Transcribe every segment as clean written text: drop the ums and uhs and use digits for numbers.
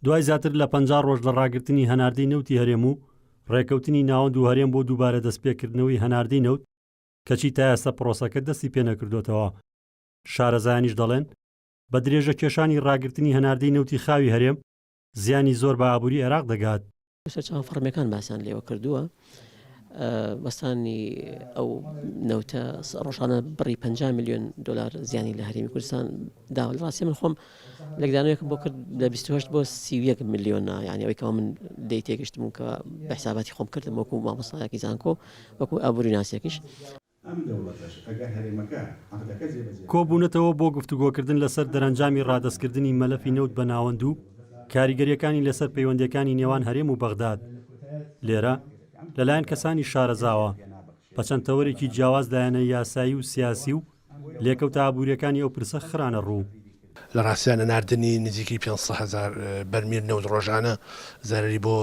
دوای زیاتر لە 50 ڕۆژ لە ڕاگررتنی هەناردەی نەوتی هەرێم و ڕێکەوتنی ناوەند و هەرێم بۆ دووبارە دەستپێکردنەوەی هەناردەی نەوت کەچی تا ئێستا پرۆسەکە دەستی پێ نەکردوێتەوە. شارەزایانیش دەڵێن بە درێژە کێشانی ڕاگررتنی هەناردەی نەوتی خاوی هەرێم زیانی زۆر بە ئابووری عێراق دەگات. سەرچاوە فەرمیەکان باسییان لێوە کردووە بەستانی ئەو نەوتە ڕۆژانە بڕی 50 میلیۆن دلار زیانی لە هەرێمی کوردستان داوە. ڕاستی من خۆم لەگدانەوەیەک بۆ کرد لە 28 بۆ 31 میلیۆن، یعنی ئەوەی کەەوە من دەی تێگەشتم کە بە حساباتی خۆم کردم وەکو مامۆستایەکی زانکۆ وەکو ئابووری ناسیەکیش. کۆبوونەتەوە بۆ گفتوگۆکردن لەسەر دەرەنجامی ڕادەستکردنی مەلەفی نەوت بە ناوەند و کاریگەریەکانی لەسەر پەیوەندیەکانی نێوان هەرێم و بەغداد. لێرە لەلایەن کەسانی شارەزاوە بە چەند تەوەرێکی جیاواز لایەنە یاسایی و سیاسی و لێکەوتە ئابوووریەکانی ئەو پرسە خرانە ڕوو. لە ڕاستیانە ناردنی نزیکی 500,000 بەرمیل نەوت ڕۆژانە زەرری بۆ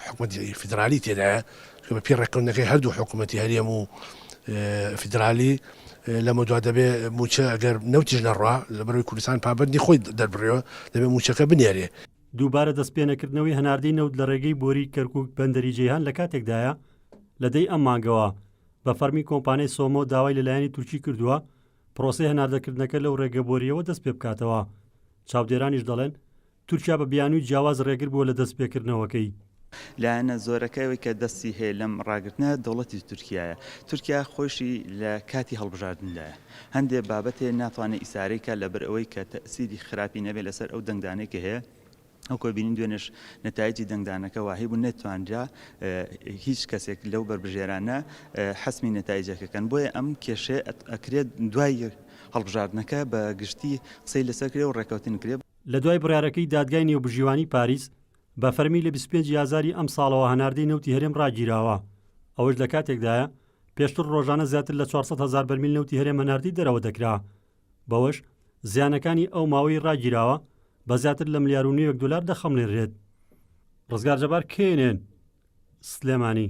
حکوومەتی فیدرالی تێدایە کە بە پێی ڕێککەوتنەکەی هەردوو حکوومەتی هەرێم و فیدرالی لەمە دوا دەبێ موچە ئەگەر نەوتیش نەڕوا لە بەرەوەی کوردستان پابەندی خۆی دەربڕێەوە دەبێت موچەکە بنێرێ. دووبارە دەستپێنەکردنەوەی هەناردەی نەوت لە ڕێگەی بۆری کەرکووک بەندەری جەیهان لە کاتێکدایە لەدەی ئەم مانگەوە بە فەرمی کۆمپانیای سۆمۆ داوای لەلایەنی تورکی کردووە پرۆسەی هەناردەکردنەکە لەو ڕێگە بۆریەوە دەست پێ بکاتەوە. چاودێرانیش دەڵێن تورکیا بە بیانووی جیاواز ڕێگر بووە لە دەستپێکردنەوەکەی. لایەنە زۆرەکەیەوە کە دەستی هەیە لەم ڕاگرتنە دەوڵەتی تورکیایە. تورکیا خۆشی لە کاتی هەڵبژاردندایە. هەندێک بابەتێ ناتوانێت ئیسارەیکە لەبەر ئەوەی کە تەسیری خراپی نەبێت لەسەر ئەو دەنگدانێکە هەیە. ئەو کۆبینین دوێنش نەتایجی دەنگدانەکە واهی بوو نەتوانجا هیچ کەسێک لەو بربژێرانە حەسمی نەتایجەکەکەن. بۆیە ئەم کێشێ ئەکرێت دوای هەڵبژاردنەکە بە گشتی قسەی لەسەر کرێ و ڕێکەوتن کرێ. لە دوای بڕیارەکەی دادگای نێوبژیوانی پاریس بە فەرمی لە 25 ئازاری ئەم ساڵەوە هەناردەی نەوتی هەرێم ڕاگیراوە. ئەوەش لە کاتێکدایە پێشتر ڕۆژانە زیاتر لە 400,000 بەرمیل نەوتی هەرێم هەناردەی دەرەوە دەکرا. بەوەش زیانەکانی ئەو ماوەی ڕاگیراوە بە زیاتر لە $1.5 ملیار دەخەملێنرێت. ڕزگار جەبار کێنێن سلێمانی.